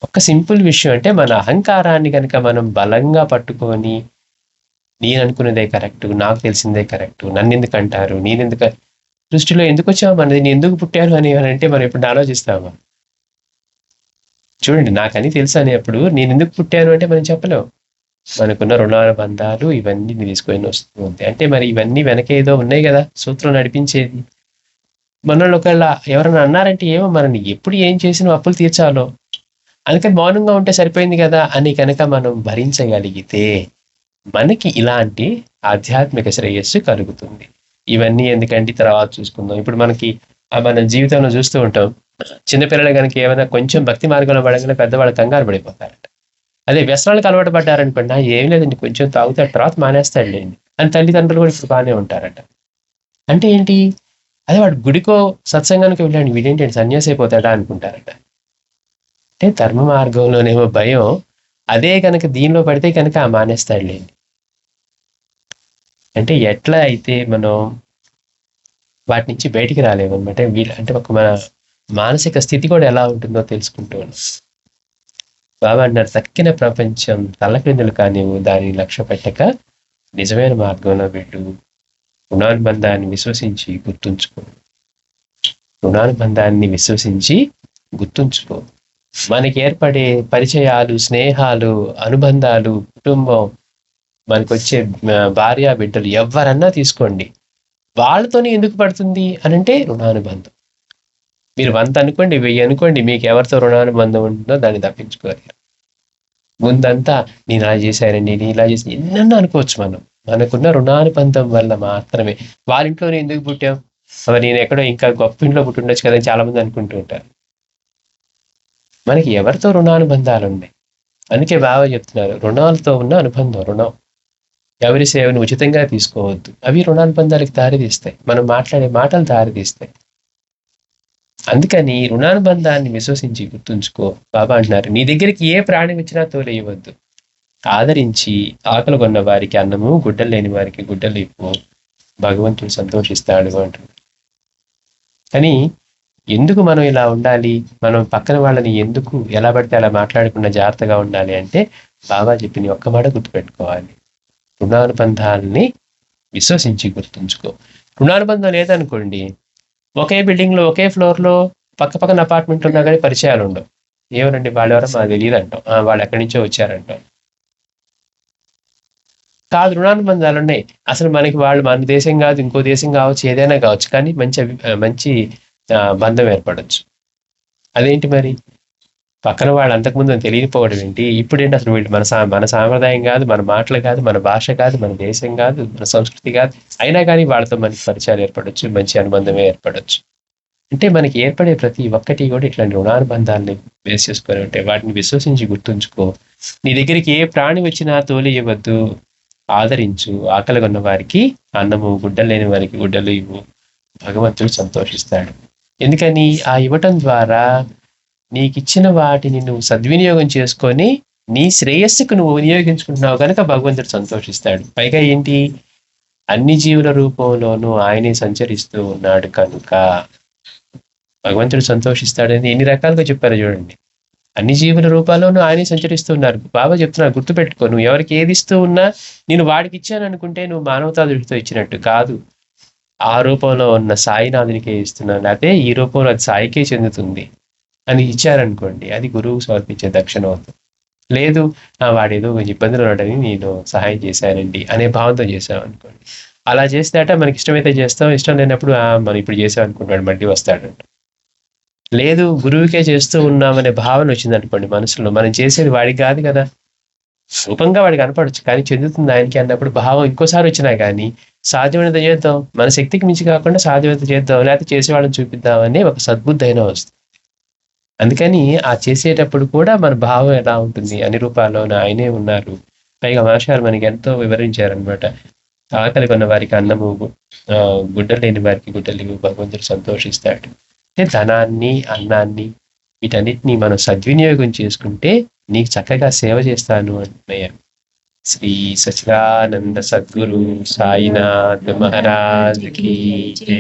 ఒక సింపుల్ విషయం అంటే, మన అహంకారాన్ని కనుక మనం బలంగా పట్టుకొని, నేను అనుకునేదే కరెక్ట్, నాకు తెలిసిందే కరెక్ట్, నన్ను ఎందుకు అంటారు, నేనెందుకు దృష్టిలో ఎందుకు వచ్చాము మనది, నేను ఎందుకు పుట్టాను అని అంటే మనం ఎప్పుడు ఆలోచిస్తామా? చూడండి, నాకని తెలుసు అనేప్పుడు నేను ఎందుకు పుట్టాను అంటే మనం చెప్పలేం. మనకున్న రుణానుబంధాలు ఇవన్నీ తీసుకొని వస్తూ ఉంటాయి. అంటే మరి ఇవన్నీ వెనకేదో ఉన్నాయి కదా సూత్రం నడిపించేది. మనల్ని ఒకవేళ ఎవరైనా అన్నారంటే ఏమో, మనని ఎప్పుడు ఏం చేసినా అప్పులు తీర్చాలో, అందుకని మౌనంగా ఉంటే సరిపోయింది కదా అని కనుక మనం భరించగలిగితే మనకి ఇలాంటి ఆధ్యాత్మిక శ్రేయస్సు కలుగుతుంది. ఇవన్నీ ఎందుకంటే తర్వాత చూసుకుందాం. ఇప్పుడు మనకి మన జీవితంలో చూస్తూ ఉంటాం, చిన్నపిల్లలు కనుక ఏమైనా కొంచెం భక్తి మార్గంలో పడగానే పెద్దవాళ్ళు కంగారు పడిపోతారట. అదే వ్యసనాలకు అలవాటు పడ్డారనుకోండి, ఏం లేదండి కొంచెం తాగుతాడు, తర్వాత మానేస్తాడులేండి అని తల్లిదండ్రులు కూడా ఇప్పుడు బాగానే ఉంటారట. అంటే ఏంటి, అదే వాడు గుడికో సత్సంగానికి వెళ్ళాడు, వీడేంటి సన్యాసి అయిపోతాడా అనుకుంటారట. అంటే ధర్మ మార్గంలోనేమో భయం, అదే కనుక దీనిలో పడితే కనుక మానేస్తాడులేండి. అంటే ఎట్లా అయితే మనం వాటి నుంచి బయటికి రాలేమన్నమాట. అంటే ఒక మన మానసిక స్థితి కూడా ఎలా ఉంటుందో తెలుసుకుంటూ ఉన్నాం. బాబా అంటారు, తక్కిన ప్రపంచం తలక్రిందులు కానివ్వు, దాన్ని లక్ష్య పెట్టక నిజమైన మార్గంలో వెళ్ళు, రుణానుబంధాన్ని విశ్వసించి గుర్తుంచుకో. రుణానుబంధాన్ని విశ్వసించి గుర్తుంచుకో. మనకి ఏర్పడే పరిచయాలు, స్నేహాలు, అనుబంధాలు, కుటుంబం, మనకొచ్చే భార్య బిడ్డలు ఎవరన్నా తీసుకోండి, వాళ్ళతోనే ఎందుకు పడుతుంది అని అంటే రుణానుబంధం. మీరు 100 అనుకోండి, 1000 అనుకోండి, మీకు ఎవరితో రుణానుబంధం ఉంటుందో దాన్ని తప్పించుకోలేరు. ముందంతా నేను ఇలా చేశానండి, నేను ఇలా చేసి ఎన్నన్నా అనుకోవచ్చు. మనకున్న రుణానుబంధం వల్ల మాత్రమే. వాళ్ళ ఇంట్లోనే ఎందుకు పుట్టాం, మరి నేను ఎక్కడో ఇంకా గొప్ప ఇంట్లో పుట్టుండొచ్చు కదా అని చాలా మంది అనుకుంటూ ఉంటారు. మనకి ఎవరితో రుణానుబంధాలు ఉన్నాయి. అందుకే బాగా చెప్తున్నారు, రుణాలతో ఉన్న అనుబంధం రుణం. ఎవరి సేవను ఉచితంగా తీసుకోవద్దు. అవి రుణానుబంధాలకు దారితీస్తాయి. మనం మాట్లాడే మాటలు దారితీస్తాయి. అందుకని రుణానుబంధాన్ని విశ్వసించి గుర్తుంచుకో. బాబా అంటున్నారు, నీ దగ్గరికి ఏ ప్రాణి వచ్చినా తోలేయవద్దు. ఆదరించి ఆకలి కొన్న వారికి అన్నము, గుడ్డలు లేని వారికి గుడ్డలు ఇవ్వు, భగవంతుడు సంతోషిస్తాడు అంటున్నారు. కానీ ఎందుకు మనం ఇలా ఉండాలి, మనం పక్కన వాళ్ళని ఎందుకు ఎలా పడితే అలా మాట్లాడకుండా జాగ్రత్తగా ఉండాలి అంటే, బాబా చెప్పిన ఒక్క మాట గుర్తుపెట్టుకోవాలి, రుణానుబంధాలని విశ్వసించి గుర్తుంచుకో. రుణానుబంధం లేదనుకోండి, ఒకే బిల్డింగ్లో ఒకే ఫ్లోర్లో పక్క పక్కన అపార్ట్మెంట్ ఉన్నా కానీ పరిచయాలు ఉండవు. ఏమనండి వాళ్ళెవరో మాకు తెలియదు అంటాం, వాళ్ళు ఎక్కడి నుంచో వచ్చారంటాం. కాదు, రుణానుబంధాలు ఉన్నాయి. అసలు మనకి వాళ్ళు మన దేశం కాదు, ఇంకో దేశం కావచ్చు, ఏదైనా కావచ్చు, కానీ మంచి బంధం ఏర్పడచ్చు. అదేంటి మరి, పక్కన వాళ్ళు అంతకుముందు తెలియకపోవడం ఏంటి, ఇప్పుడేంటి అసలు వీళ్ళు మన సాంప్రదాయం కాదు, మన మాటలు కాదు, మన భాష కాదు, మన దేశం కాదు, మన సంస్కృతి కాదు, అయినా కానీ వాళ్ళతో మనకి పరిచయాలు ఏర్పడవచ్చు, మంచి అనుబంధమే ఏర్పడవచ్చు. అంటే మనకి ఏర్పడే ప్రతి ఒక్కటి కూడా ఇట్లాంటి రుణానుబంధాలని బేస్ చేసుకొని ఉంటాయి. వాటిని విశ్వసించి గుర్తుంచుకో. నీ దగ్గరికి ఏ ప్రాణి వచ్చినా తోలియవద్దు, ఆదరించు, ఆకలి కొన్న వారికి అన్నము, గుడ్డలు లేని వారికి గుడ్డలు ఇవ్వు, భగవంతుడు సంతోషిస్తాడు. ఎందుకని, ఆ ఇవ్వటం ద్వారా నీకిచ్చిన వాటిని నువ్వు సద్వినియోగం చేసుకొని నీ శ్రేయస్సుకు నువ్వు వినియోగించుకుంటున్నావు కనుక భగవంతుడు సంతోషిస్తాడు. పైగా ఏంటి, అన్ని జీవుల రూపంలోనూ ఆయనే సంచరిస్తూ ఉన్నాడు కనుక భగవంతుడు సంతోషిస్తాడని ఎన్ని రకాలుగా చెప్పారు చూడండి. అన్ని జీవుల రూపాల్లోనూ ఆయనే సంచరిస్తున్నారు. బాబా చెప్తున్నారు, గుర్తుపెట్టుకో, నువ్వు ఎవరికి ఏది ఇస్తూ ఉన్నా నేను వాడికి ఇచ్చాను అనుకుంటే నువ్వు మానవతా దృష్టితో ఇచ్చినట్టు కాదు, ఆ రూపంలో ఉన్న సాయినాథునికే ఇస్తున్నాను, లేకపోతే ఈ రూపంలో అది సాయికే చెందుతుంది అని ఇచ్చారనుకోండి, అది గురువు సమర్పించే దక్షిణ అవుతుంది. లేదు, వాడేదో కొంచెం ఇబ్బందులు ఉన్నాడని నేను సహాయం చేశానండి అనే భావంతో చేసాం అనుకోండి, అలా చేస్తాట మనకి ఇష్టమైతే చేస్తాం, ఇష్టం లేనప్పుడు మనం ఇప్పుడు చేసాం అనుకుంటాడు, మళ్ళీ వస్తాడంట. లేదు, గురువుకే చేస్తూ ఉన్నామనే భావన వచ్చింది అనుకోండి మనసులో, మనం చేసేది వాడికి కాదు కదా, రూపంగా వాడికి కనపడచ్చు కానీ చెందుతుంది ఆయనకి అన్నప్పుడు భావం ఇంకోసారి వచ్చినా కానీ సాధ్యమైనంత చేద్దాం, మన శక్తికి మించి కాకుండా సాధ్యమైనంత చేద్దాం, లేకపోతే చేసేవాళ్ళని చూపిద్దామని ఒక సద్బుద్ధి అయినా వస్తుంది. అందుకని ఆ చేసేటప్పుడు కూడా మన భావం ఎలా ఉంటుంది, అన్ని రూపాల్లోనూ ఆయనే ఉన్నారు. పైగా మహర్షులు మనకి ఎంతో వివరించారనమాట. ఆకలి కొన్న వారికి అన్నము, గుడ్డలు లేని వారికి గుడ్డలు భగవంతుడు సంతోషిస్తాడు. అంటే ధనాన్ని, అన్నాన్ని, వీటన్నిటిని మనం సద్వినియోగం చేసుకుంటే నీకు చక్కగా సేవ చేస్తాను అంటున్నాయి. శ్రీ సచిదానంద సద్గురు సాయినాథ్ మహారాజ్ కీ జై.